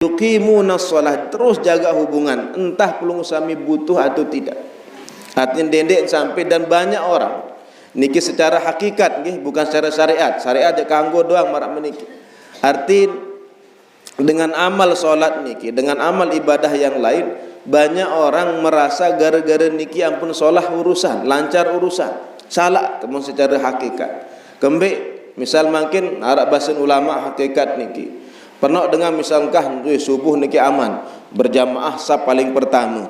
yuqimuna shalah, terus jaga hubungan entah pelung suami butuh atau tidak. Artinya dendek sampai, dan banyak orang niki secara hakikat nggih, bukan secara syariat. Syariat dia kanggo doang marak meniki. Arti dengan amal solat niki, dengan amal ibadah yang lain, banyak orang merasa gara-gara niki ampun solah urusan, lancar urusan. Salah teman secara hakikat. Kembali misal makin harap bahasan ulama hakikat niki. Pernah dengan misalkah subuh niki aman, berjamaah saf paling pertama.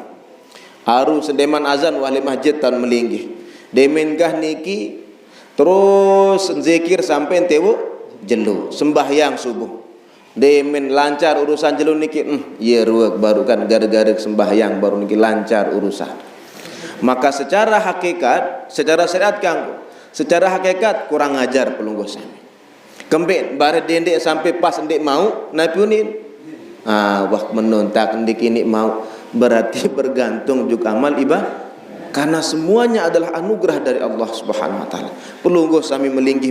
Aru sedeman azan wali masjid tan melinggih. Demenkah niki terus zikir sampai tewu jelu sembahyang subuh. Demen lancar urusan jelu niki, ya ruak baru kan gara-gara sembahyang baru niki lancar urusan. Maka secara hakikat, secara syariat kanggo, secara hakikat kurang ajar pelungguh sami. Kembali bare dendek sampai pas ndek mau napiunin. Wah menontak ndik ini mau, berarti bergantung juga amal ibadah. Karena semuanya adalah anugerah dari Allah Subhanahu wa taala. Pelungguh sami melinggih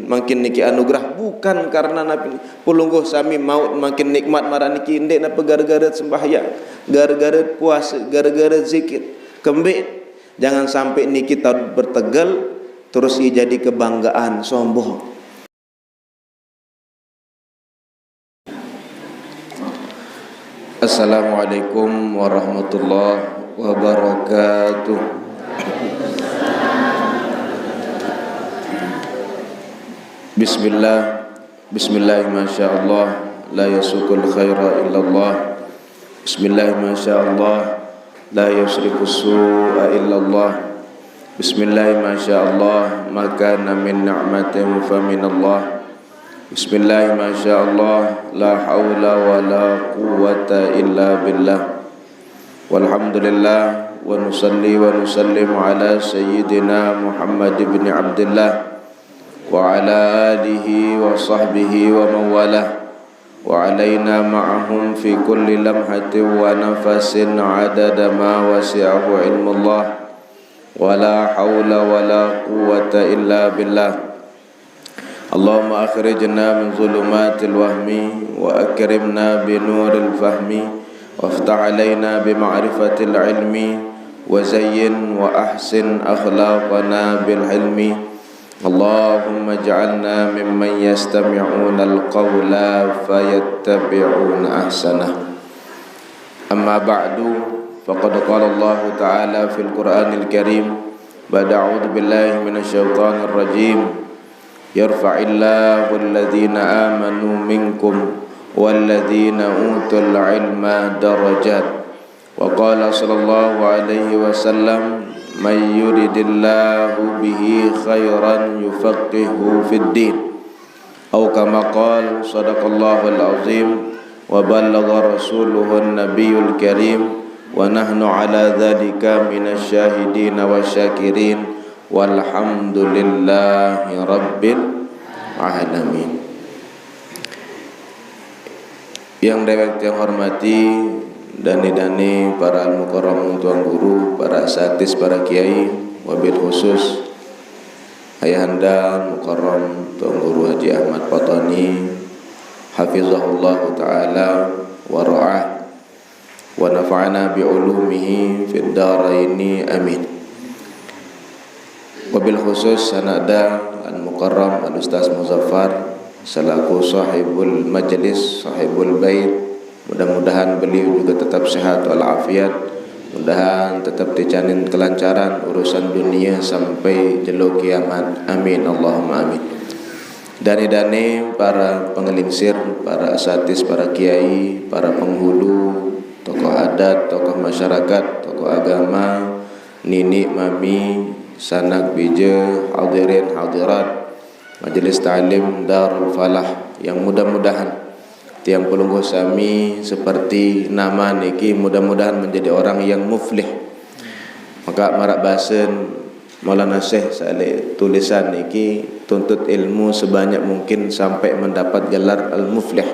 makin niki anugerah bukan karena nabi. Pelungguh sami mau makin nikmat marah niki ndek napa gara-gara sembahyang, gara-gara puasa, gara-gara zikir. Kembali jangan sampai niki tahun bertegal terus jadi kebanggaan sombong. Assalamualaikum warahmatullahi wabarakatuh. Bismillah, bismillah masyaallah, la yasukul khaira illallah. Bismillah masyaallah, la yusriku su'a illallah. Bismillah masyaallah, maka min ni'matin fa minallah. Bismillah masyaallah, la haula wa la quwwata illa billah. Walhamdulillah wa nusalli wa nusallim ala sayyidina Muhammad ibn Abdullah wa ala alihi wa sahbihi wa mawalah wa alaina ma'ahum fi kulli lamhatin wa nafasin adada ma wasi'ahu ilmullah wa la hawla wa la quwwata illa billah. Allahumma akhrijna min zulumatil wahmi wa akrimna bi nuril fahmi waftah alaina bi ma'rifatil ilmi wa zayyin wa ahsin akhlaqana bil hilmi. Allahumma ij'alna mimman yastami'una al-qawla fayattabi'una ahsanah. Amma ba'du, faqad qala Allah ta'ala fil Qur'anil Karim ba'da a'udzu billahi minasy syaithanir rajim. Yarfa'illahu alladhina amanu minkum walladhina utul ilma darajat. Wa qala sallallahu alaihi wasallam, may yuridillahu bihi khairan yufaqihu fid din. Atau kama qala sadaqallahul azim wa ballagha rasuluhun nabiyul karim wa nahnu ala dhalika minasy syahidin wasyakirin. Walhamdulillahi rabbil alamin. Yang dewek yang hormati dani para al-mukarram tuan guru, para asatidz, para kiai, wabil khusus ayahanda mukarram tuan guru Haji Ahmad Fatani hafizahullah taala wa ra'ah wa nafa'ana bi ulumihi fid dharaini amin. Wabil khusus sanada al-mukarram al-ustaz Muzaffar selaku sahibul majlis, sahibul bait. Mudah-mudahan beliau juga tetap sehat walafiat, mudahan tetap dijamin kelancaran urusan dunia sampai jelo kiamat. Amin Allahumma amin. Dani para pengelingsir, para asatidz, para kiai, para penghulu, tokoh adat, tokoh masyarakat, tokoh agama, nini, mami, sanak bija, hadirin hadirat majelis ta'lim Darul Falah, yang mudah-mudahan tiang pelungguh sami seperti nama niki mudah-mudahan menjadi orang yang muflih. Maka marak bahasan Maulana Syekh Saleh tulisan niki tuntut ilmu sebanyak mungkin sampai mendapat gelar al-muflih.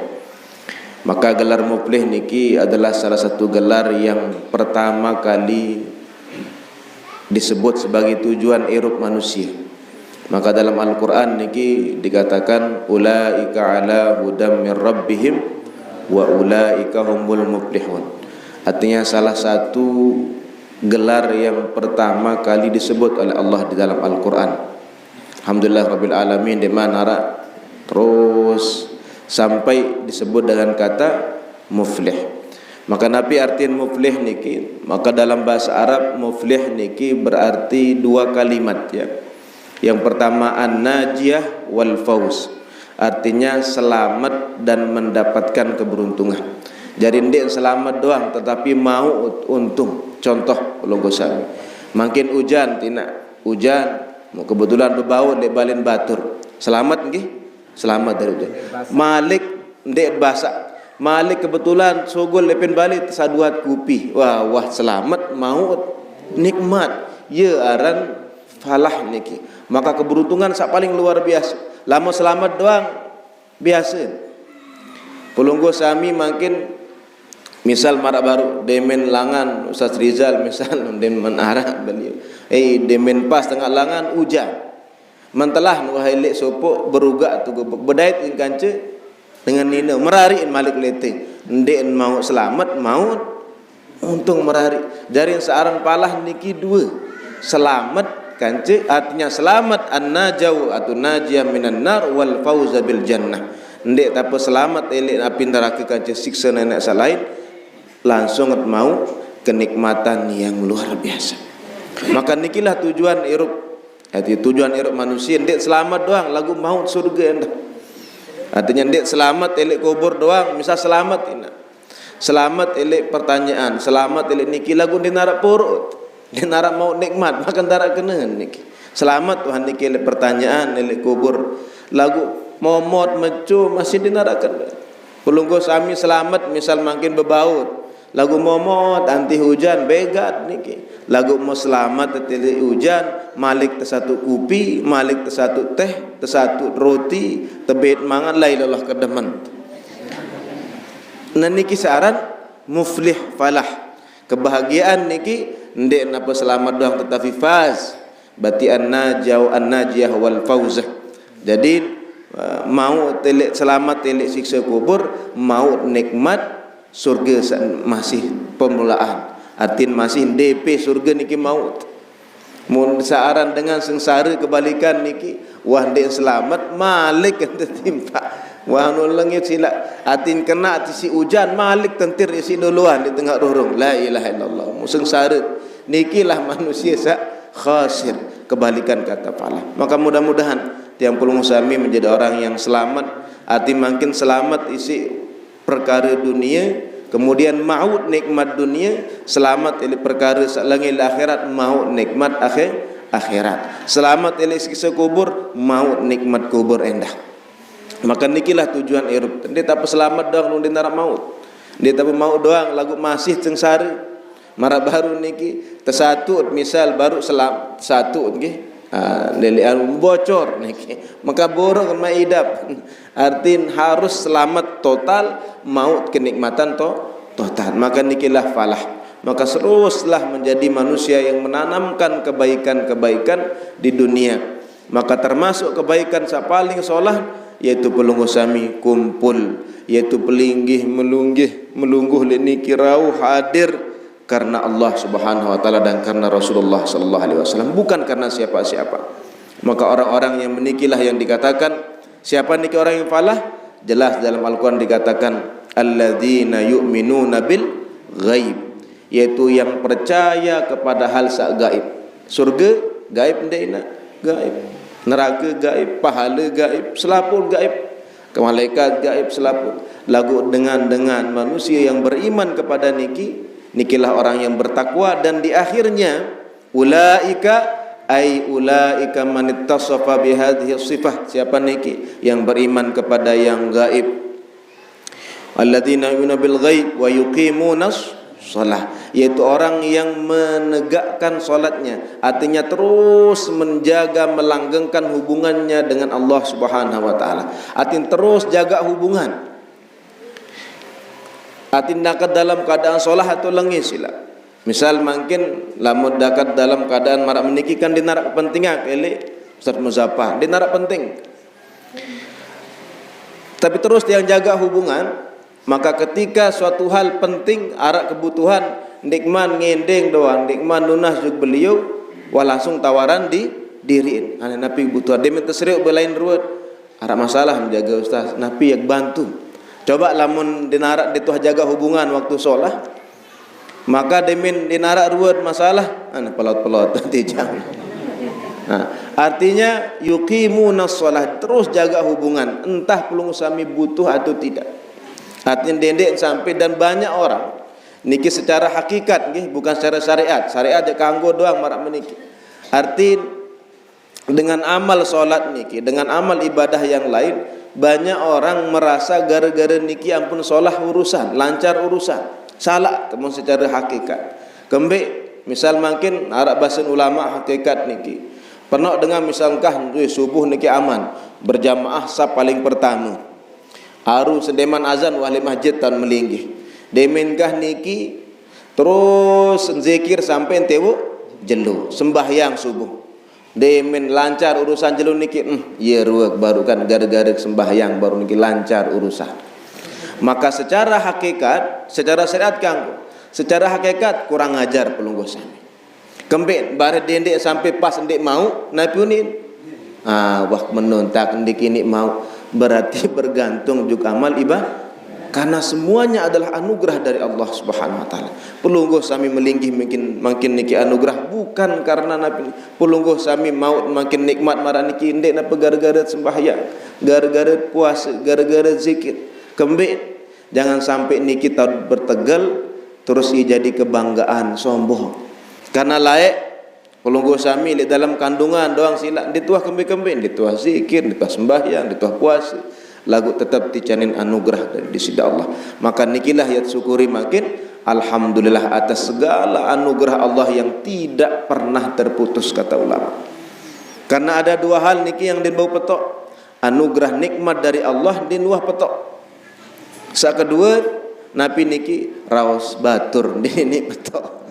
Maka gelar muflih niki adalah salah satu gelar yang pertama kali disebut sebagai tujuan hidup manusia. Maka dalam Al-Quran niki dikatakan ulaika ala hudam min rabbihim wa ulaika humul muflihun. Artinya salah satu gelar yang pertama kali disebut oleh Allah di dalam Al-Quran. Alhamdulillah Rabbil Alamin, di mana terus sampai disebut dengan kata muflih. Maka nabi artian muflih niki, maka dalam bahasa Arab muflih niki berarti dua kalimat ya. Yang pertama an-najiyah wal fauz, artinya selamat dan mendapatkan keberuntungan. Jadi ndik selamat doang tetapi mau untung. Contoh logo sami. Makin hujan tina, hujan mau kebetulan berbau dek balin batur. Selamat nggih? Selamat dari hujan. Malik ndek basah. Malik kebetulan sogol lepen balik saduat kupi. Wah selamat mau nikmat. Ye aran falah niki. Maka keberuntungan sak paling luar biasa. Lama selamat doang biasa. Pelunggu sami makin misal marak baru demen langan Ustaz Rizal misal demen arah beliau. Demen pas tengah langan hujan. Mentelah wahai lek sopok berugak tu bedait in kanca dengan nina merariin malik leteng. Ndek mau selamat mau untung merari. Dari searan palah niki dua. Selamat kanca artinya selamat an-najau atau najiyah minan nar wal fauza bil jannah. Ndek tapi selamat elek api neraka kanca siksa nenek salain, langsung mau kenikmatan yang luar biasa. Maka nikilah tujuan hidup. Tujuan hidup manusia ndek selamat doang lagu maut surga endah. Artinya ndek selamat elek kubur doang, misal selamat ina. Selamat elek pertanyaan, selamat elek niki lagu di narak porot. Di narak mau nikmat, makan darat kena niki. Selamat Tuhan niki elek pertanyaan, elek kubur. Lagu mau mot mecu masih di narak kena. Pelunggu sami selamat misal makin berbaut. Lagu momot anti hujan begat niki. Lagu mau selamat teti hujan, malik tersatu kopi, malik tersatu teh, tersatu roti, tebet mangan lailalah kedemen. Nah niki saran muflih falah. Kebahagiaan niki ndek napa selamat doang tetapi faz. Berarti an-najiyah wal fauzah. Jadi mau telek selamat telek siksa kubur, mau nikmat surga masih permulaan. Artinya masih DP surga niki maut. Mun searan dengan sengsara kebalikan niki, wah ndek selamat malik tertimpa. Wah nulangnya sila atin kena si hujan malik tentir isi duluan di tengah rorong. La ilaha illallah. Sengsara nikilah manusia khasir, kebalikan kata falah. Maka mudah-mudahan tiang pulung sami menjadi orang yang selamat. Arti makin selamat isi perkara dunia, kemudian maut nikmat dunia, selamat ili perkara salangil akhirat, maut nikmat akhirat. Selamat ili siksa kubur, maut nikmat kubur endah. Maka nikilah tujuan hidup. Dia tak selamat doang nung dinara maut. Dia tak mau doang lagu masih sengsara. Mara baru niki tersatu misal baru selam satu nggih. Lelian bocor niki. Maka borong maidap. Artin harus selamat total, maut kenikmatan total. Maka nikilah falah. Maka teruslah menjadi manusia yang menanamkan kebaikan-kebaikan di dunia. Maka termasuk kebaikan yang paling solah yaitu pelungguh sami kumpul, yaitu pelinggih melungguh niki rauh hadir karena Allah Subhanahu wa taala dan karena Rasulullah sallallahu alaihi wasallam, bukan karena siapa-siapa. Maka orang-orang yang menikilah yang dikatakan siapa niki orang yang falah? Jelas dalam Al-Qur'an dikatakan alladzina yu'minuna bil ghaib, yaitu yang percaya kepada hal sak gaib. Surga gaib ndekna, gaib. Neraka gaib, pahala gaib, selaput gaib, malaikat gaib, selaput. Lagu dengan manusia yang beriman kepada nikilah orang yang bertakwa. Dan di akhirnya ulaika man ittasafa bihadhihi sifah. Siapa niki yang beriman kepada yang gaib? Alladzina yu'minuna bil ghaib wa yuqimunas salah, yaitu orang yang menegakkan solatnya, artinya terus menjaga melanggengkan hubungannya dengan Allah Subhanahu wa taala. Artinya terus jaga hubungan. Artinya dalam keadaan solat atau lengis sila. Misal mungkin lamun dakat dalam keadaan marak menikikan di narak pentingnya kele Ustaz Muzaffar di narak penting. Tapi terus yang jaga hubungan Maka ketika suatu hal penting, arak kebutuhan, nikman ngendeng doang, nikman lunas juk beliau, wah langsung tawaran di diriin. Ane napi kebutuhan, dia minta seriuk belain ruwet, arak masalah menjaga ustaz, napi yang bantu. Coba lamun dinarak dituah jaga hubungan waktu solah, maka demin dinarak ruwet masalah, ane pelot-pelot nanti jangan. Nah, artinya yuqimuna shalah, terus jaga hubungan, entah pelung sami butuh atau tidak. Artinya dendek sampai, dan banyak orang niki secara hakikat nggih, bukan secara syariat. Syariat dia kanggo doang marak meniki. Arti dengan amal solat niki, dengan amal ibadah yang lain, banyak orang merasa gara-gara niki ampun solah urusan, lancar urusan. Salah temun secara hakikat. Kembali misal makin arak bahasan ulama hakikat niki. Pernah dengan misalkah subuh niki aman, berjamaah saf paling pertama. Aru sendeman azan wahli masjid tahun melinggih. Demenkah niki terus zikir sampai entewo jelu sembahyang subuh. Demen lancar urusan jelu niki, ya ruwek baru kan gara-gara sembahyang baru niki lancar urusan. Maka secara hakikat, secara syariat kanggo, secara hakikat kurang ajar pelungguh sami. Kembek bare dendek sampai pas ndek mau napi unin. Wah menuntak ndik ini mau, berarti bergantung juga amal ibadah, karena semuanya adalah anugerah dari Allah Subhanahu wa taala. Pelungguh sami melinggih makin niki anugerah bukan karena nabi, pelungguh sami mau makin nikmat marah niki ndek napa gara-gara sembahyang, gara-gara puasa, gara-gara zikir. Kembali jangan sampai niki tahun bertegal terus jadi kebanggaan sombong. Karena layak pelungguh sami di dalam kandungan doang silap dituah kembali dituah zikir, dituah sembahyang, dituah puasa, lagu tetap dicanin anugerah dari di sisi Allah. Maka nikilah ya syukuri makin alhamdulillah atas segala anugerah Allah yang tidak pernah terputus, kata ulama. Karena ada dua hal niki yang dibau petok, anugerah nikmat dari Allah dinuah petok. Sa kedua napi niki raos batur ini petok.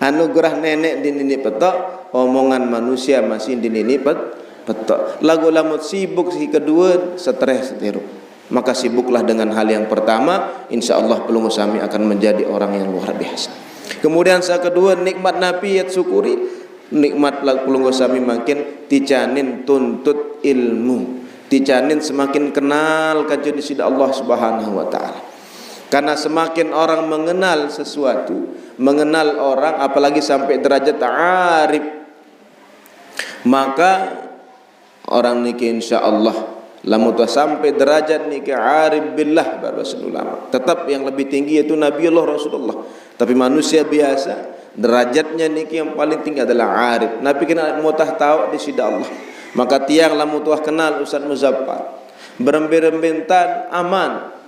Anugerah nenek di nini petok, omongan manusia masih di nini petok. Lagu lamut sibuk si kedua, stres setiru. Maka sibuklah dengan hal yang pertama, insya Allah pelungguh sami akan menjadi orang yang luar biasa. Kemudian sa kedua nikmat napi yat syukuri, nikmat pelungguh sami makin ticanin tuntut ilmu, ticanin semakin kenal kaji di sisi Allah Subhanahu wa taala. Karena semakin orang mengenal sesuatu, mengenal orang, apalagi sampai derajat arif, maka orang niki insya Allah lamun sampai derajat niki arif billah bahasa ulama. Tetap yang lebih tinggi yaitu Nabiullah Rasulullah. Tapi manusia biasa derajatnya niki yang paling tinggi adalah arif. Nabi kena mutah tahu di sisi Allah. Maka tiang lamun tuah kenal Ustaz Muzaffar, beremben-rembentan aman.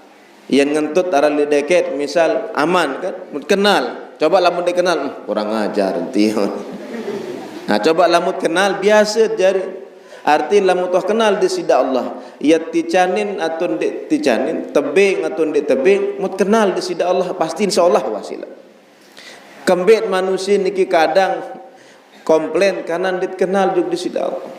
Yang ngentut arah deket misal aman kan, kenal. Coba lamun dikenal kurang ajar tion. Nah coba lamun kenal biasa jari. Arti lamun tuh kenal di sida Allah, ya ticanin atau ndik ticanin, tebing atau ndik tebing, mut kenal di sida Allah pasti insyaallah wasilah. Kembet manusia niki kadang komplain karena ndik kenal juga di sida Allah.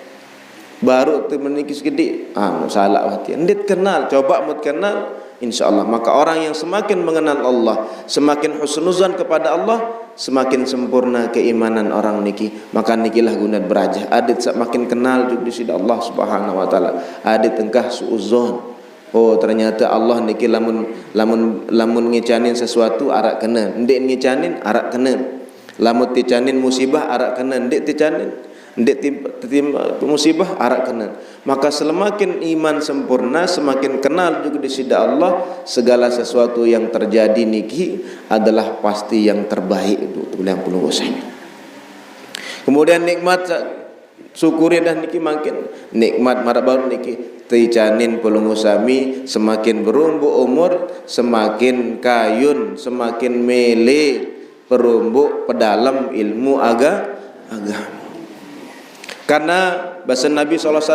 Baru tu meniki segede, salah hati. Ndik kenal, coba mut kenal. InsyaAllah, maka orang yang semakin mengenal Allah, semakin husnuzan kepada Allah, semakin sempurna keimanan orang niki. Maka nikilah guna beraja. Adit semakin kenal juga di sisi Allah Subhanahu wa taala. Adit engkah suuzon. Oh ternyata Allah niki lamun ngicanin sesuatu arak kena. Ndik ngicanin arak kena. Lamun ticanin musibah arak kena. Ndik ticanin musibah arak kenal. Maka semakin iman sempurna, semakin kenal juga di sisi Allah, segala sesuatu yang terjadi niki adalah pasti yang terbaik itu yang perlu usahanya. Kemudian nikmat syukuri dan niki makin nikmat marabaru niki ticanin pelungu sami semakin berumbu umur, semakin kayun, semakin mele perumbu pedalam ilmu agama. Karena bahasa Nabi SAW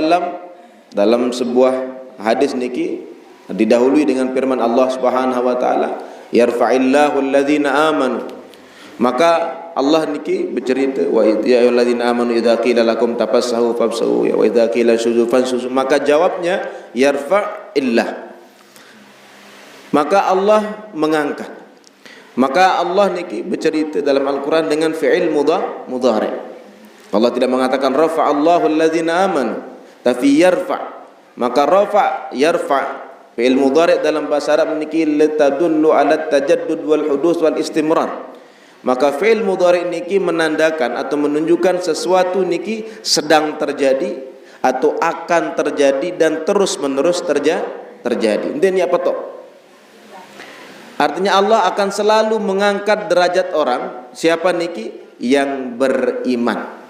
dalam sebuah hadis niki didahului dengan firman Allah Subhanahu wa taala, yarfa'illahu alladhina amanu. Maka Allah niki bercerita, wa ya ayyuhalladzina amanu idza qila lakum tafassahu fafsahu wa idza qila shuzu fansuzu. Maka jawabnya yarfa'illah. maka Allah mengangkat. Maka Allah niki bercerita dalam Al-Quran dengan fi'il mudhari'. Allah tidak mengatakan rafa'allahu alladhina amanu, tapi yarfa'. Maka rafa' yarfa' fi'il mudhari' dalam bahasa Arab niki litadullu ala tajaddud wal hudus wal istimrar. Maka fi'il mudhari' niki menandakan atau menunjukkan sesuatu niki sedang terjadi atau akan terjadi dan terus menerus terjadi. Ini apa toh? Artinya Allah akan selalu mengangkat derajat orang siapa niki yang beriman.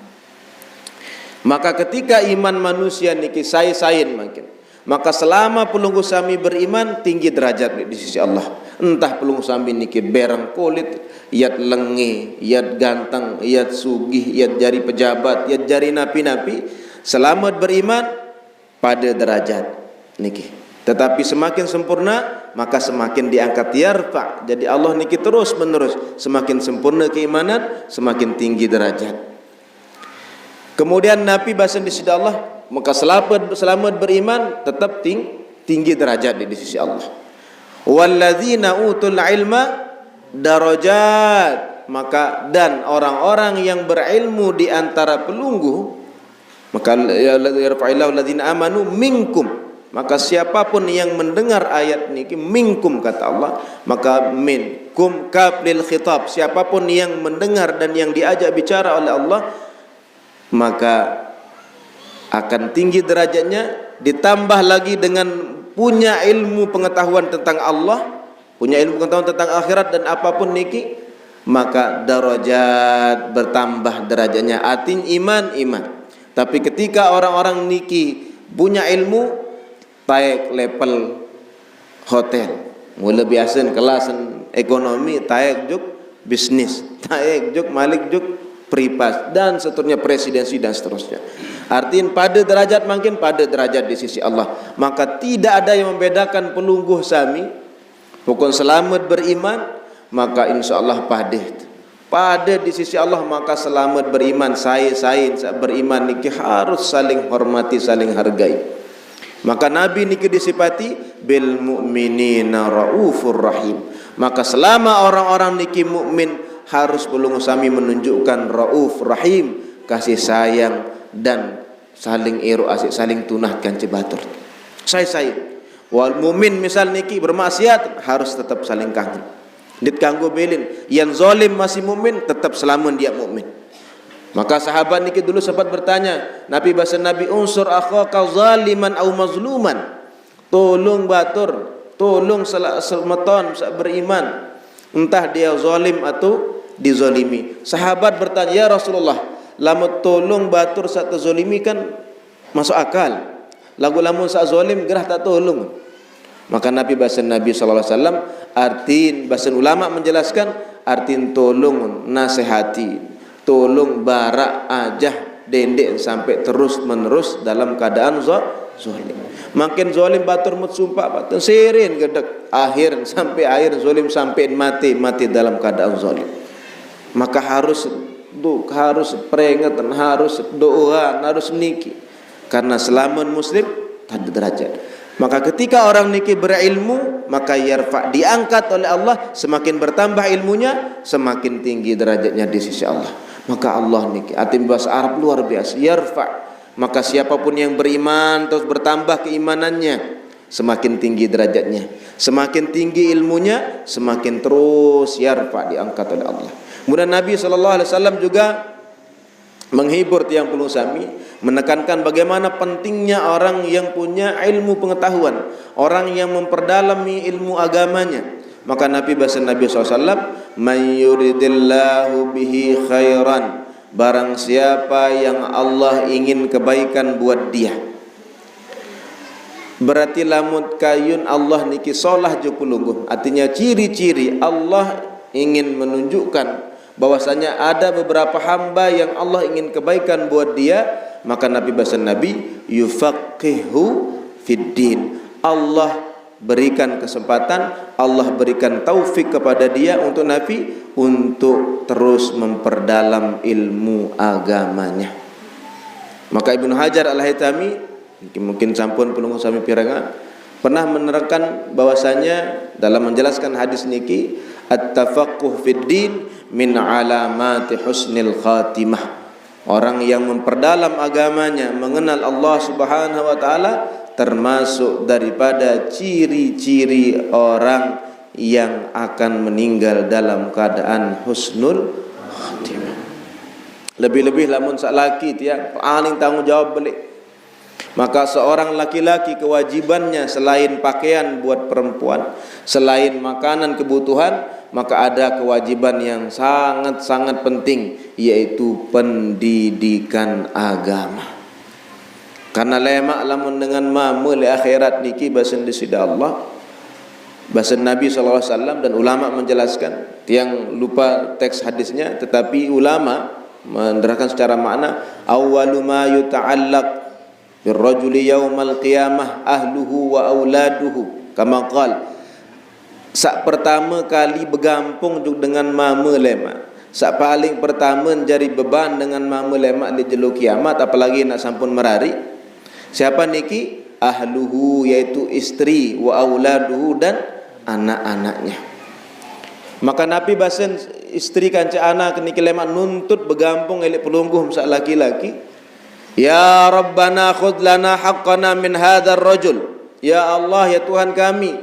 Maka ketika iman manusia niki sain makin, maka selama pelunggu sami beriman tinggi derajat di sisi Allah. Entah pelunggu sami niki berang kulit, yat lengi, yat ganteng, yat sugih, yat jari pejabat, yat jari napi-napi, selamat beriman pada derajat niki. Tetapi semakin sempurna maka semakin diangkat yarfa. Jadi Allah niki terus menerus semakin sempurna keimanan semakin tinggi derajat. Kemudian Nabi bahasa di sisi Allah, maka selamat beriman tetap tinggi derajat di sisi Allah. Walladzina utul ilma darajat, maka dan orang-orang yang berilmu di antara pelunggu, maka yarfa'illahu alladzina amanu minkum. Maka siapapun yang mendengar ayat ini minkum kata Allah, maka minkum kaf lil khitab, siapapun yang mendengar dan yang diajak bicara oleh Allah maka akan tinggi derajatnya, ditambah lagi dengan punya ilmu pengetahuan tentang Allah, punya ilmu pengetahuan tentang akhirat dan apapun niki, maka darajat bertambah derajatnya. Artinya iman. Tapi ketika orang-orang niki punya ilmu taik level hotel, mulai biasa kelas ekonomi, taik juk bisnis, taik juk malik juk pripas dan seterusnya, presidensi dan seterusnya. Artinya pada derajat makin pada derajat di sisi Allah. Maka tidak ada yang membedakan pelungguh sami, pokok selamat beriman maka insya Allah pada di sisi Allah, maka selamat beriman saya beriman niki harus saling hormati, saling hargai. Maka Nabi niki disifati bil mu'minina raufur rahim. Maka selama orang-orang niki mukmin harus pelunggu sami menunjukkan rauf rahim, kasih sayang dan saling ero asik, saling tunahkan cebatur. Saya wal mukmin misal niki bermaksiat harus tetap saling kangen. Dit kanggo belin yang zalim masih mukmin tetap selama dia mukmin. Maka sahabat niki dulu sempat bertanya, Nabi bahasa Nabi unsur akhaka zaliman au mazluman. Tolong batur, tolong semeton beriman, entah dia zalim atau dizalimi. Sahabat bertanya, ya Rasulullah, lamun tolong batur saat zalimi kan masuk akal. Lagu lamun saat zalim gerah tak tolong. Maka Nabi bahasa Nabi sallallahu alaihi wasallam artin bahasa ulama menjelaskan artin tolong nasihati, tolong barak ajah dendek sampai terus menerus dalam keadaan zalim. Makin zalim batur mut sumpah batur serin gedek akhir sampai akhir zalim sampai mati dalam keadaan zalim. Maka harus peringatan, harus doa, harus niki karena selama muslim ada derajat. Maka ketika orang niki berilmu, maka yarfa, diangkat oleh Allah, semakin bertambah ilmunya semakin tinggi derajatnya di sisi Allah. Maka Allah niki atim bahasa Arab luar biasa, yarfa. Maka siapapun yang beriman terus bertambah keimanannya, semakin tinggi derajatnya, semakin tinggi ilmunya, semakin terus yarfa, diangkat oleh Allah. Kemudian Nabi SAW juga menghibur tiang pelung sami, menekankan bagaimana pentingnya orang yang punya ilmu pengetahuan, orang yang memperdalami ilmu agamanya. Maka Nabi bahasa Nabi SAW, man yuridillahu bihi khairan, barang siapa yang Allah ingin kebaikan buat dia. Berarti lamut kayun Allah niki solah jupulungguh. Artinya ciri-ciri Allah ingin menunjukkan bahwasanya ada beberapa hamba yang Allah ingin kebaikan buat dia. Maka Nabi bahasa Nabi yufaqihu fiddin, Allah berikan kesempatan, Allah berikan taufik kepada dia untuk Nabi untuk terus memperdalam ilmu agamanya. Maka Ibnu Hajar Al-Haytami mungkin sampun pelungu sami pirangan pernah menerangkan bahwasanya dalam menjelaskan hadis niki, at-tafaqquh fid din min alamati husnil khatimah. Orang yang memperdalam agamanya, mengenal Allah Subhanahu wa taala, termasuk daripada ciri-ciri orang yang akan meninggal dalam keadaan husnul khatimah. Lebih-lebih lamun sak laki tiang paling tanggungjawab balik. Maka seorang laki-laki kewajibannya selain pakaian buat perempuan, selain makanan kebutuhan, maka ada kewajiban yang sangat-sangat penting, yaitu pendidikan agama. Karena lemak lamun dengan mama li akhirat niki basen di sida Allah, basen Nabi SAW, dan ulama menjelaskan, tiang lupa teks hadisnya, tetapi ulama menerangkan secara makna, awwalu ma yuta'allaq birrajuli yaumal qiyamah ahluhu wa auladuhu, kama qala, sak pertama kali bergampung dengan mama lemak, sak paling pertama menjadi beban dengan mama lemak di jelo kiamat, apalagi nak sampun merari. Siapa niki? Ahluhu, yaitu istri, wa auladuhu, dan anak-anaknya. Maka Nabi basen istri kanca anak niki lemak nuntut bergampung elek pelungguh sak laki-laki. Ya Rabbana khudh lana haqqana min hadzal rajul. Ya Allah, ya Tuhan kami,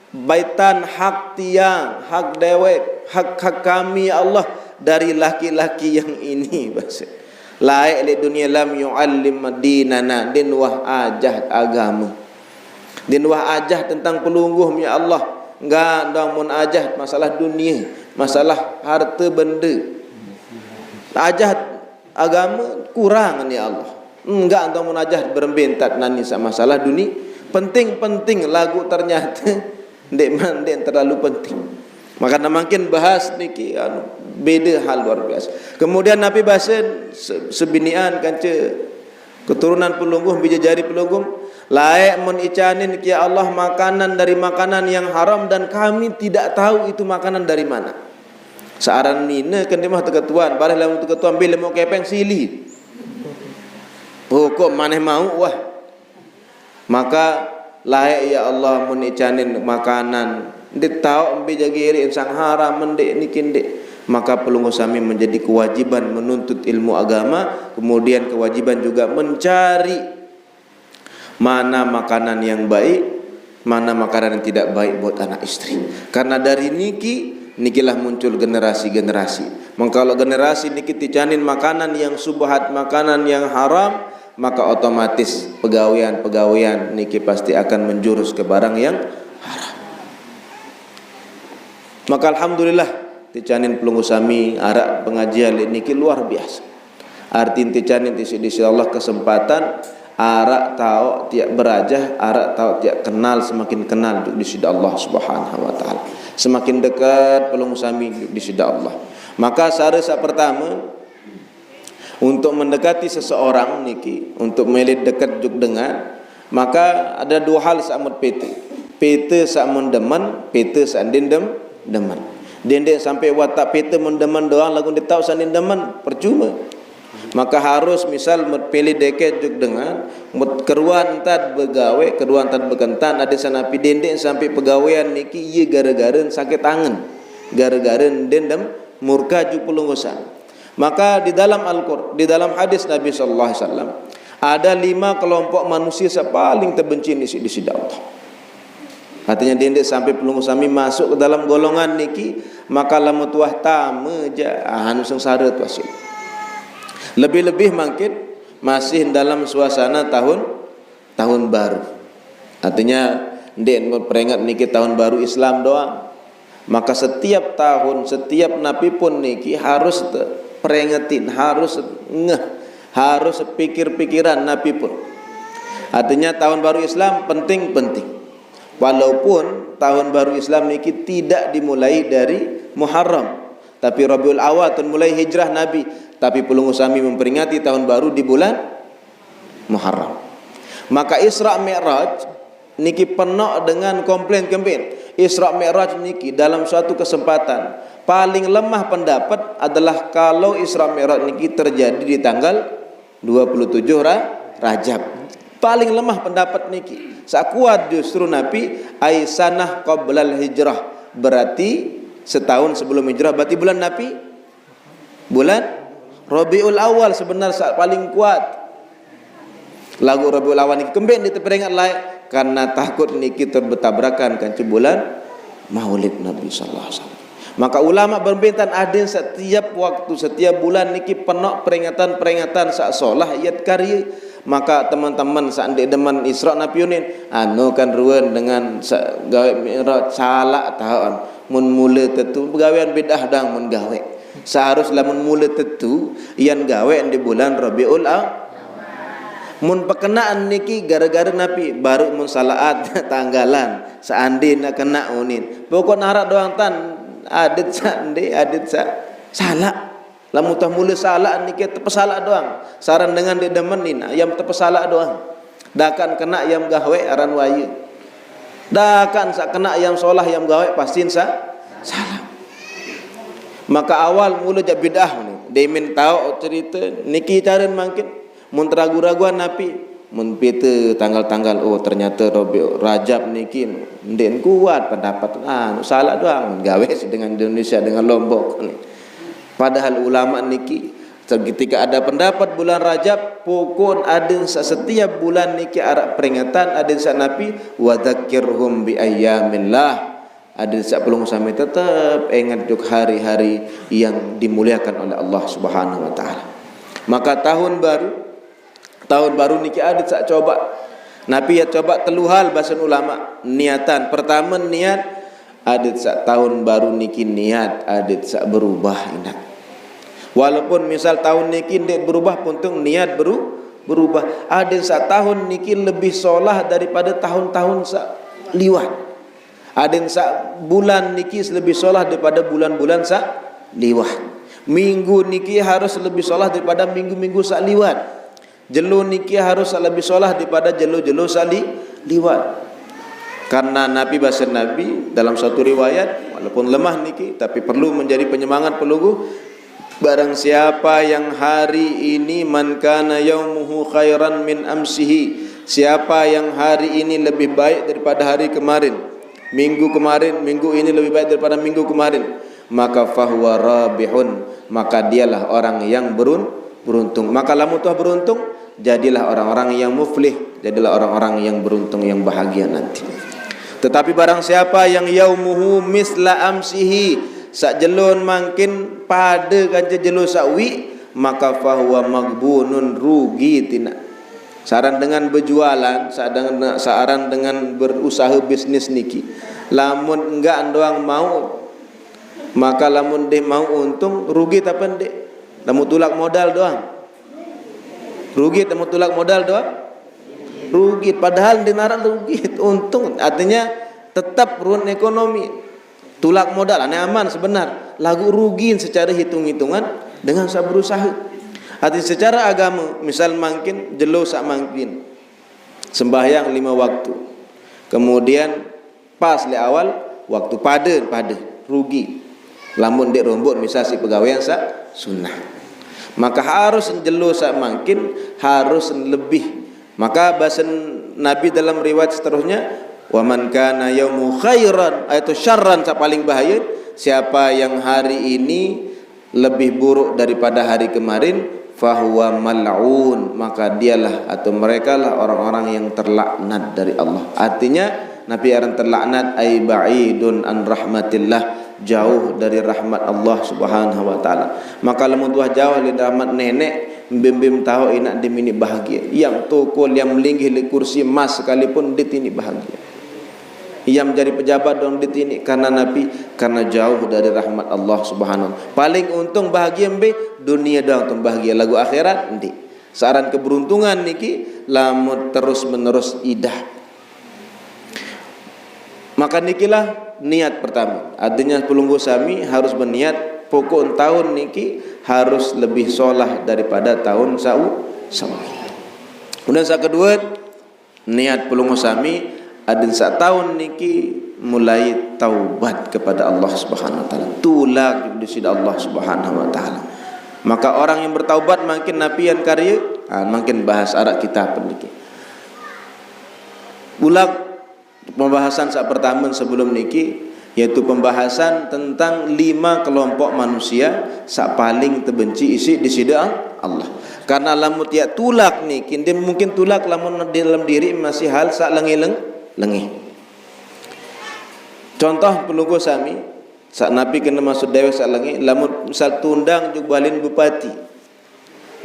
baitan hak tiang, hak dewek, hak kami ya Allah dari laki-laki yang ini. Laik li dunia lam yu'allim dinana, din wah ajah agama, din wah ajah tentang pelungguh ya Allah. Enggak dong mun ajah masalah dunia, masalah harta benda. Ajah agama kurang ya Allah. Enggak dong mun ajah berbentat nani masalah dunia. Penting-penting lagu ternyata ndek terlalu penting. Maka makin bahas niki beda hal luar biasa. Kemudian Nabi bahasan sebinian kanca keturunan pelungguh bija jari pelungguh, layak mun icanin ya Allah makanan dari makanan yang haram dan kami tidak tahu itu makanan dari mana. Searan nina kan dia mah teketuan, bareh lamun teketuan bila mau kepeng silih. Hukum maneh mau wah. Maka layak ya Allah mun icanin makanan ndik tahu ambil jagiri insang haram mendek nikin dek, maka pelungguh sami menjadi kewajiban menuntut ilmu agama, kemudian kewajiban juga mencari mana makanan yang baik, mana makanan yang tidak baik buat anak istri. Karena dari nikilah muncul generasi-generasi. Maka kalau generasi niki dicanin makanan yang subhat, makanan yang haram, maka otomatis pegawaian niki pasti akan menjurus ke barang yang haram. Maka alhamdulillah ticanin pelungguh sami arak pengajian niki luar biasa. Arti ticanin di sisi Allah kesempatan arak tahu tiak berajah, arak tahu tiak kenal, semakin kenal di sisi Allah Subhanahu wa taala. Semakin dekat pelungguh sami di sisi Allah. Maka cara pertama untuk mendekati seseorang niki, untuk melit dekat juk dengan, maka ada dua hal samut PT samun deman, PT sandin deman. Dendek sampai watak PT mendeman doang lagu dia tahu sandin deman percuma. Maka harus misal pilih deket juk dengan keruan tad begawe, keruan tad bekentan ada sanapi dendek sampai pegawaian niki iya gara-gara sakit tangan, gara-gara dendam murka juk pelunggusan. Maka di dalam Al-Qur'an, di dalam hadis Nabi sallallahu alaihi wasallam ada 5 kelompok manusia yang paling terbenci di sisi Allah. Artinya dendek sampai pelungguh sami masuk ke dalam golongan niki, maka lamu tuah tame ja anu sengsara tu asyik. Lebih-lebih mungkin masih dalam suasana tahun baru. Artinya ndek peringat niki tahun baru Islam doang. Maka setiap tahun, setiap nabi pun niki harus peringetin, harus ngeh, harus pikir-pikiran nabi pun. Artinya tahun baru Islam penting-penting. Walaupun tahun baru Islam niki tidak dimulai dari Muharram, tapi Rabiul Awal mulai hijrah Nabi, tapi pelungguh sami memperingati tahun baru di bulan Muharram. Maka Isra Mi'raj niki penuh dengan komplain-komplain. Isra Mi'raj niki dalam suatu kesempatan paling lemah pendapat adalah kalau Isra Mi'raj niki terjadi di tanggal 27 Rajab. paling lemah pendapat niki. Sak kuat justru Nabi ai sanah qablal hijrah, berarti setahun sebelum hijrah. Berarti bulan Nabi bulan Rabiul Awal sebenarnya sak paling kuat. Lagu Rabiul Awal niki kembali diteperingat layak karena takut niki terbetabrakan kan bulan Maulid Nabi sallallahu alaihi wasallam. Maka ulama berbintan adin setiap waktu, setiap bulan niki penuh peringatan-peringatan sak solah ayat karya. Maka teman-teman sak ndek demen Isra Nabi Yunin anu kan ruwen dengan gawe mi'raj salak tahun mun mula tetu gawean bidah dang mun gawe. Seharusnya mun mula tetu yang gawe di bulan Rabiul Awal. Mun perkenaan niki gara-gara Nabi baru mun salaat tanggalan seandainya kena unin. Pokok narak doang tan adet sandi adet salah lamun tah mula salah niki tepesalak doang saran dengan dia demenin ayam tepesalak doang dakan kena ayam gawe aran wayu dakan sak kena ayam solah ayam gawe pastiin salah. Maka awal mula jak bidah ni demin tahu cerita niki caren mungkin mun ragu-raguan Nabi mun pete tanggal-tanggal oh ternyata Rajab niki ndek kuat pendapat salah doang gawe dengan Indonesia dengan Lombok ni. Padahal ulama niki ketika ada pendapat bulan Rajab pokon ada setiap bulan niki arak peringatan ada sa Nabi wa dzakirhum bi ayyamillah ada sa pelung sami tetap ingat juk hari-hari yang dimuliakan oleh Allah Subhanahu wa taala. Maka tahun baru niki ada sak coba Nabi ya coba teluhal bahasan ulama niatan pertama niat ada sak tahun baru niki niat ada sak berubah ingat walaupun misal tahun niki ndak berubah puntung niat berubah ada sak tahun niki lebih solah daripada tahun-tahun sak liwat ada sak bulan niki lebih solah daripada bulan-bulan sak liwat minggu niki harus lebih solah daripada minggu-minggu sak liwat jelu niki harus lebih solah daripada jelu-jelu sali liwat. Karena Nabi bahasa Nabi dalam satu riwayat walaupun lemah niki tapi perlu menjadi penyemangat pelugu barang siapa yang hari ini man kana yaumuhu khairan min amsihi siapa yang hari ini lebih baik daripada hari kemarin minggu ini lebih baik daripada minggu kemarin maka fahuwa rabihun maka dialah orang yang beruntung. Maka lamun tuah beruntung jadilah orang-orang yang muflih, jadilah orang-orang yang beruntung yang bahagia nanti. Tetapi barang siapa yang yaumuhu misla amsihi sak jelun mangkin pada kanca jelu sakwi maka fahuwa magbunun rugi tina. Saran dengan berjualan, saran dengan berusaha bisnis niki. Lamun enggak doang mau maka lamun deh mau untung rugi tapi deh lamun tulak modal doang. Rugi temu tulak modal doang rugi padahal dinarak rugi untung artinya tetap ruang ekonomi tulak modal ane aman sebenar lagu rugi secara hitung-hitungan dengan saya berusaha artinya secara agama misal mungkin jelo sak mungkin sembahyang 5 waktu kemudian pas le awal waktu pada rugi lamun dek rombok misal si pegawaian sak sunnah maka harus jelu sak mungkin harus lebih. Maka bahasa Nabi dalam riwayat seterusnya wa man kana yaumu khairan atau syarran sak paling bahaya siapa yang hari ini lebih buruk daripada hari kemarin fahuwa mal'un maka dialah atau merekalah orang-orang yang terlaknat dari Allah. Artinya Nabi aran terlaknat ay ba'idun an rahmatillah jauh dari rahmat Allah Subhanahu wa taala. Maka lamun tuah jauh dari rahmat nenek bim tahu enak dimini bahagia. Yang tokol yang melinggih di kursi emas sekalipun ditini bahagia. Yang menjadi pejabat dong ditini karena Nabi karena jauh dari rahmat Allah Subhanahu. Paling untung bahagia mbe dunia dong untung bahagia lagu akhirat ndi. Saran keberuntungan niki lamun terus menerus idah. Maka nikilah niat pertama. Artinya pelunggu sami harus berniat pokok tahun niki harus lebih solah daripada tahun sama. Kemudian saat kedua niat pelunggu sami adin saat tahun niki mulai taubat kepada Allah Subhanahu wa taala. Tulak di sisi Allah Subhanahu wa taala. Maka orang yang bertaubat makin napian karya makin bahas arak kita niki. Ulang pembahasan saat pertama sebelum niki, yaitu pembahasan tentang 5 kelompok manusia sak paling terbenci isi di sisi Allah. Karena lamun tiak tulak niki, dia mungkin tulak lamun di dalam diri masih hal sak lengi. Contoh pelunggu sami, sak Nabi kena masuk dewe sak lengi, lamun misal tundang juk balin bupati,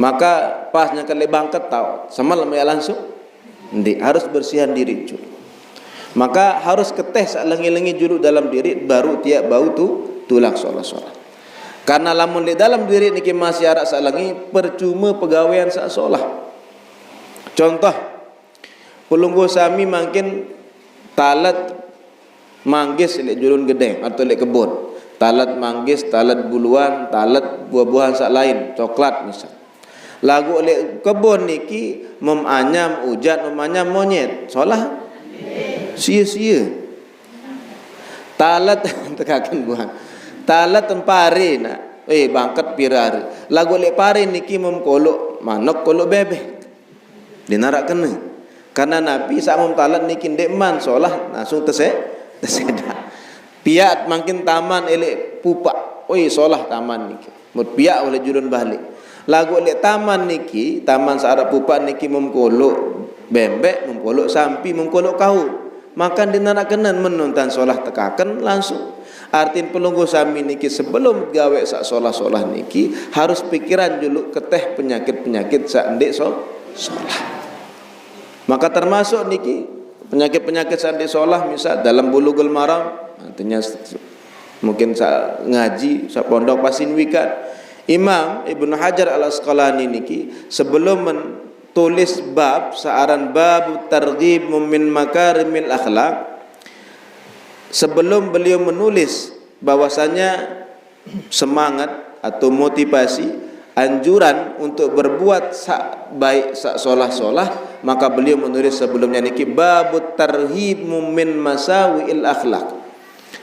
maka pasnya kali bangket tahu, sama lama ya langsung, ndi harus bersihan diri juk. Maka harus keteh sak lengi-lengi julu dalam diri baru tiak bau tu tulak solat. Karena lamun di dalam diri niki masih arak sak lengi, percuma pegawaian sak solah. Contoh, pelunggu sami mungkin talat manggis lek julun gede atau lek kebun. Talat manggis, talat buluan, talat buah-buahan sak lain, coklat misal. Lagu lek kebun niki memanyam ujan, memanyam monyet. Solah sia-sia. Talat tekakan buah. Talat tempari nak. Bangkat pirar. Lagu lek pari niki memkolok manok kolok bebek. Dinarak kena. Karena Nabi sak talat niki ndek man solah langsung tersedak. Piat makin taman elek pupak. Solah taman niki. Mut piak oleh julun balik. Lagu lek taman niki, taman searah pupak niki memkolok bembek, memkolok sampi, memkolok kau. Makan dinarak kenan menonton solah tekakan langsung. Artin pelunggu sami niki sebelum gawe sak solah niki harus pikiran dulu keteh penyakit-penyakit sak ndek solah. Maka termasuk niki penyakit-penyakit sak ndek solah misal dalam Bulughul Maram, artinya mungkin sak ngaji sak pondok pasin wikat. Imam Ibnu Hajar Al-Asqalani niki sebelum tulis bab searan bab targhib min makarimil akhlak, sebelum beliau menulis bahwasanya semangat atau motivasi anjuran untuk berbuat sak baik sak solah-solah, maka beliau menulis sebelumnya niki bab targhib min masawiil akhlak.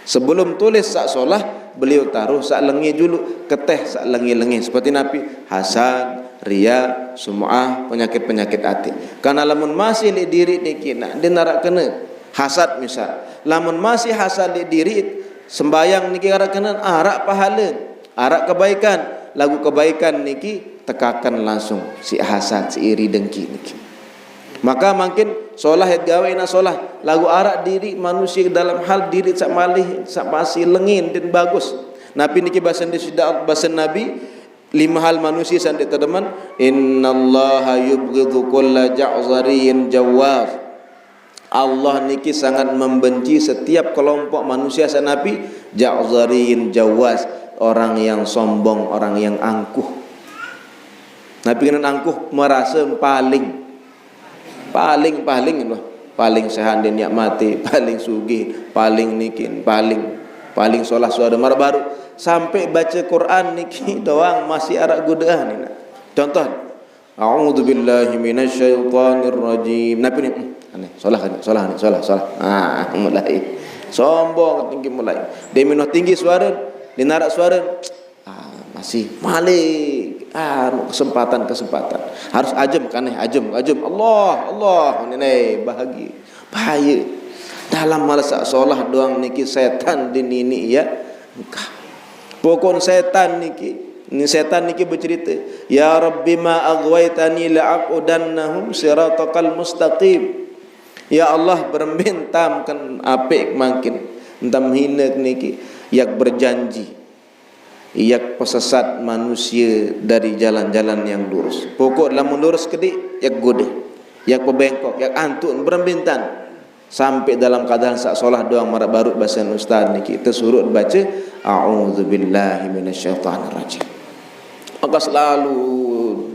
Sebelum tulis sak solah, beliau taruh sak lengi dulu, keteh sak lengi-lengi seperti Nabi, hasad, riya, sum'ah, penyakit-penyakit hati. Karena lamun masih di diri niki nak dinarak kena hasad misal. Lamun masih hasad di diri, sembayang niki arak kena arak pahala, arak kebaikan. Lagu kebaikan niki tekakan langsung si hasad, si iri dengki niki. Maka makin solah het gawe na solah lagu arak diri manusia dalam hal diri sak malih sak masih lengin dan bagus. Nabi niki bahasan di sudah bahasan Nabi 5 hal manusia sampai teman, innallaha yubghidhu kulla ja'zariyin jawaz. Allah niki sangat membenci setiap kelompok manusia sa Nabi ja'zariyin jawaz, orang yang sombong, orang yang angkuh. Nabi kena angkuh merasa paling sehat dan nikmati, paling sugih, paling nikin, paling solah suara mar baru sampai baca Quran niki doang masih arak godaan ni. Contoh, a'udzubillahi minasyaitonir rajim. Nabi ni aneh, solah. Mulai sombong tinggi mulai. Dia minum tinggi suara, dinarak suara. Masih malik. Kesempatan harus ajam kan ajam Allah ini bahaya dalam malas solah doang niki setan di nini ya pokok setan niki bercerita, ya Rabbi ma aghwaytani la'aqudannahum siratakal mustaqim. Ya Allah bermintam kan apik makin entam hina niki yak berjanji yak pesesat manusia dari jalan-jalan yang lurus. Pokok lamun lurus kedik yak gode, yak pebengkok, yak antun berembintan sampai dalam keadaan sak solah doang marak baru bahasa ustaz niki tersuruh baca a'udzubillahi minasyaitonir rajim. Maka selalu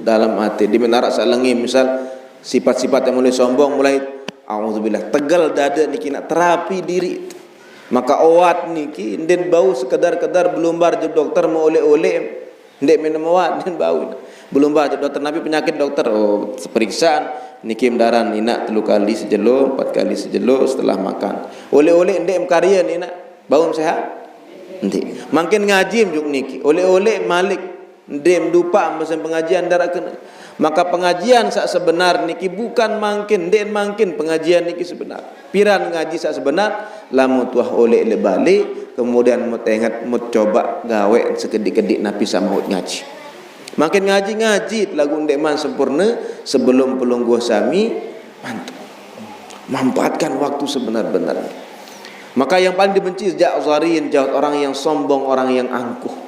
dalam hati di menarak sak lengi misal sifat-sifat yang mulai sombong mulai a'udzubillah tegal dada niki nak terapi diri. Maka obat niki den bau sekedar-kedar belum bar je dokter mau oleh-oleh ndek minum obat den bau belum bar je dokter Nabi penyakit dokter periksaan niki mendaran ina 3 kali sejelo 4 kali sejelo setelah makan oleh-oleh ndek karya ina bau sehat ndek makin ngaji juk niki oleh-oleh malik Dem dupa masa pengajian darat kena. Maka pengajian sak sebenar niki bukan mangkin den mangkin pengajian niki sebenar. Piran ngaji sak sebenar lamun tuah oleh le balik kemudian mut ingat mut coba gawe sekedik-kedik napi sama ngaji. Makin ngaji lagu ndek man sempurna sebelum pelungguh sami mantap. Manfaatkan waktu sebenar-benar. Maka yang paling dibenci sejak zarin jauh orang yang sombong, orang yang angkuh.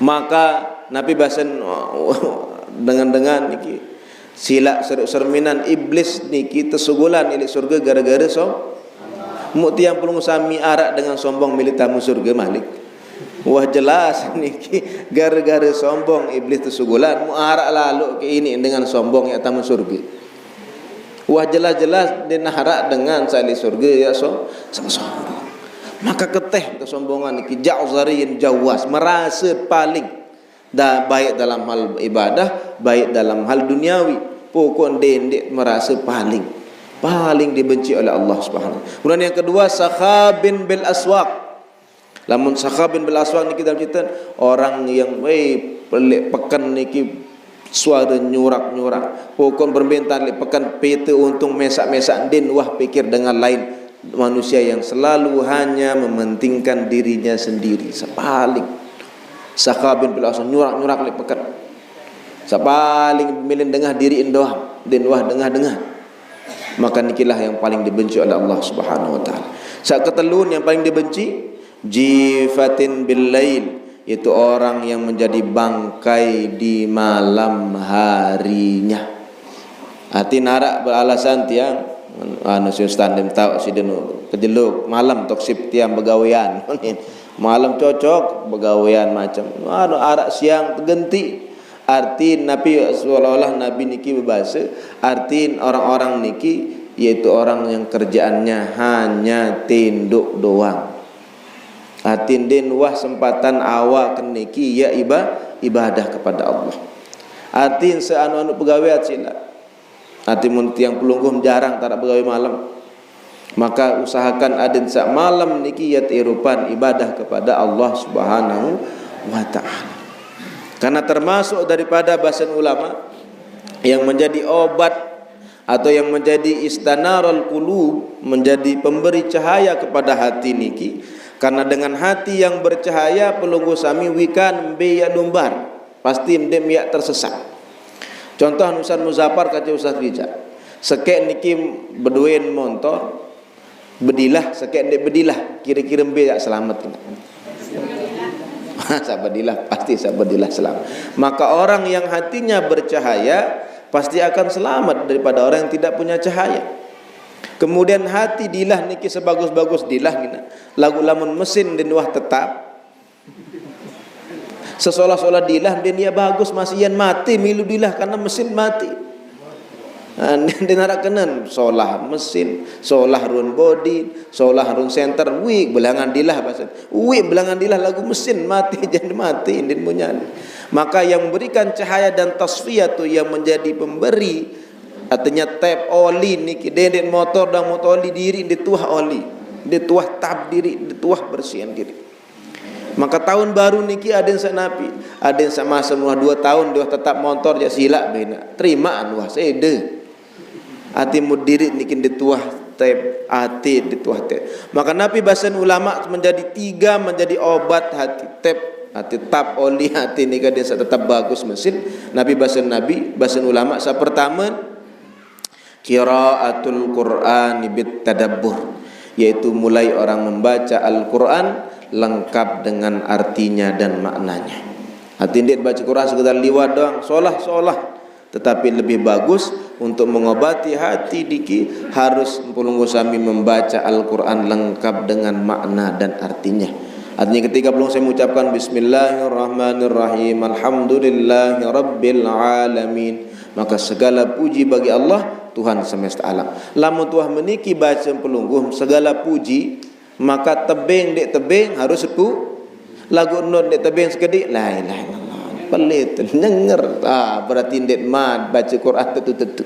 Maka Nabi bahasan dengan niki sila serminan iblis niki tersugulan ilik surga gara-gara mukti yang pelung sami arak dengan sombong milik tamu surga malik. Wah jelas niki gara-gara sombong iblis tersugulan mu arak lalu ke ini dengan sombong ya tamu surga. Wah jelas-jelas dia harak dengan sali surga ya sombong. Maka keteh kesombongan niki ja'zarin jawas merasa paling dah baik dalam hal ibadah, baik dalam hal duniawi. Pokok dendek merasa paling dibenci oleh Allah Subhanahu. Kemudian yang kedua sakhabin bil aswaq. Lamun sakhabin bil aswaq niki dalam cerita orang yang pelik pekan niki suara nyurak-nyurak. Pokok berbentan lek pekan pete untung mesak-mesak din wah pikir dengan lain. Manusia yang selalu hanya mementingkan dirinya sendiri. Sepaling sakhabin bil aswaq nyurak-nyurak lek pekan. Sepaling milih dengah diri indoh den wah dengah-dengah. Maka nikilah yang paling dibenci oleh Allah Subhanahu wa taala. Sak ketelun yang paling dibenci jifatin bil lail, yaitu orang yang menjadi bangkai di malam harinya. Hati narak beralasan tiang anu si ustaz dem tahu si denu kejeluk malam toksip tiang begawean. Malam cocok begawean macam anu arak siang tergenti. Arti Nabi seolah-olah Nabi niki berbahasa arti orang-orang niki yaitu orang yang kerjaannya hanya tinduk doang. Arti den wah sempatan awak niki ya ibadah kepada Allah. Arti seanu-anu pegawai sila. Arti mun tiang pelungguh jarang tak pegawai malam. Maka usahakan adin sak malam niki ya tirupan ibadah kepada Allah Subhanahu wa taala. Karena termasuk daripada bahasan ulama yang menjadi obat atau yang menjadi istanarul qulub, menjadi pemberi cahaya kepada hati niki. Karena dengan hati yang bercahaya pelungguh sami wikan beya lumbar pasti mdem ya tersesat. Contoh Ustaz Muzaffar kaca Ustaz Rijal. Sekek niki berduin motor bedilah sekek ndek bedilah kira-kira be ya selamat. Sabadilah pasti sabadilah selamat. Maka orang yang hatinya bercahaya pasti akan selamat daripada orang yang tidak punya cahaya. Kemudian hati dilah niki sebagus-bagus dilah gina. Lagu lamun mesin den wah tetap. Seolah-olah dilah den dia bagus masian mati milu dilah karena mesin mati. Den harak kenan solah mesin, solah run body, solah run center, wik belangan dilah bahasa. Wik belangan dilah lagu mesin mati jangan mati den punya. Maka yang memberikan cahaya dan tasfiyah tu yang menjadi pemberi artinya tap oli niki den motor dan motor oli diri dituah oli, dituah tab diri, dituah bersihan diri. Maka tahun baru niki ada yang napi, ada yang sama semua 2 tahun dia tetap motor ya sila bena. Terimaan wah sede. Ati mudirit nikin dituah tep ati dituah tep. Maka Nabi bahasan ulama menjadi 3 menjadi obat hati tep hati tap oli hati ni dia tetap bagus mesin. Nabi bahasan ulama sa pertama qiraatul Qur'an bit tadabbur, yaitu mulai orang membaca Al-Qur'an lengkap dengan artinya dan maknanya. Hati ndik baca Quran sekedar liwat doang solah tetapi lebih bagus untuk mengobati hati diki harus pelungguh sami membaca Al-Quran lengkap dengan makna dan artinya. Artinya ketika belum saya mengucapkan Bismillahirrahmanirrahim Alhamdulillahi Rabbil Alamin, maka segala puji bagi Allah Tuhan semesta alam. Lamun tuah meniki baca pelungguh segala puji, maka tebing dek tebing harus sepu lagu non dek tebing sekedik la ilaha illallah pelit denger berarti ndet mad baca Quran tentu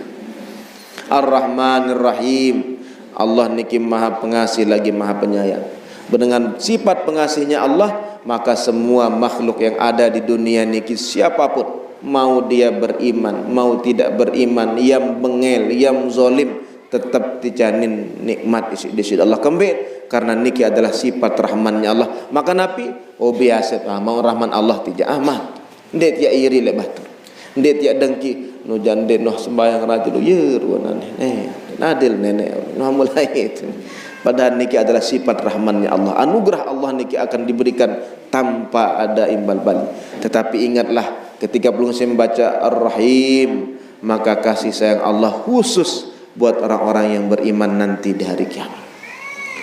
Ar-Rahmanir Rahim. Allah niki maha pengasih lagi maha penyayang. Dengan sifat pengasihnya Allah maka semua makhluk yang ada di dunia niki siapapun, mau dia beriman mau tidak beriman, yang bengel yang zalim, tetap dijamin nikmat di sisi Allah kembali, karena niki adalah sifat rahmannya Allah. Maka Nabi biasa mau rahman Allah tidak aman, ndet ya iri le batur, ndet ya dengki no jande no sembayang rajul ye ruanane nadil nenek no mulai itu. Padahal niki adalah sifat rahmannya Allah, anugerah Allah niki akan diberikan tanpa ada imbal balik. Tetapi ingatlah ketika belum saya membaca Ar-Rahim, maka kasih sayang Allah khusus buat orang-orang yang beriman nanti di hari kiamat.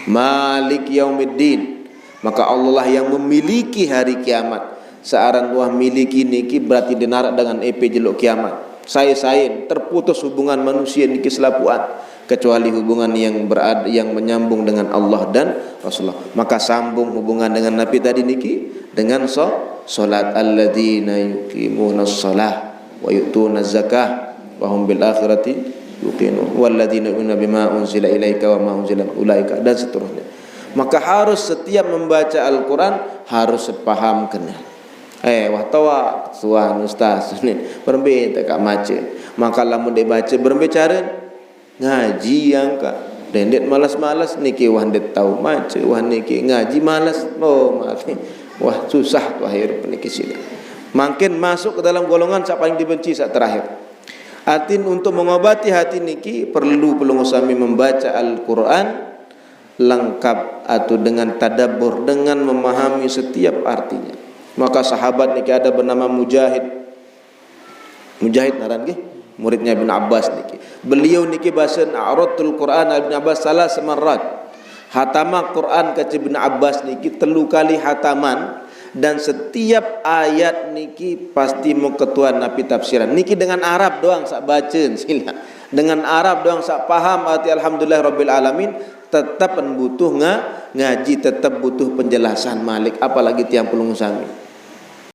Malik Yaumiddin, maka Allah lah yang memiliki hari kiamat. Searan wah miliki niki berarti denar dengan EP jeluk kiamat. Saya terputus hubungan manusia niki selapuan, kecuali hubungan yang berada yang menyambung dengan Allah dan Rasulullah. Maka sambung hubungan dengan Nabi tadi niki dengan salat alladzina yuqimunas shalah wa yu'tunaz zakah wa hum bil akhirati yuqinun walladzina yu'minuna bima unzila ilaika wa ma unzila ulaika dan seterusnya. Maka harus setiap membaca Al-Quran harus sepaham kenal. Wah tawa suan ustaz ni berbe tak maca. Maka lamun dia baca berbe cara ngaji yang kak dendet malas-malas niki wah ndet tahu maca, wah niki ngaji malas mati. Wah susah tu akhir niki sini. Makin masuk ke dalam golongan siapa yang dibenci saat terakhir. Artin untuk mengobati hati niki perlu usami membaca Al-Quran lengkap atau dengan tadabbur, dengan memahami setiap artinya. Maka sahabat niki ada bernama Mujahid naran nggih, muridnya Ibn Abbas niki. Beliau niki bahasan a'radul Quran Ibn Abbas salah semarrat. Hatama Quran ke Ibn Abbas niki 3 kali hataman, dan setiap ayat niki pasti mau ketua Nabi tafsiran. Niki dengan Arab doang sak bacaen sila. Dengan Arab doang sak paham arti alhamdulillah rabbil alamin, tetap butuh ngaji, tetap butuh penjelasan Malik, apalagi tiang pulung sami.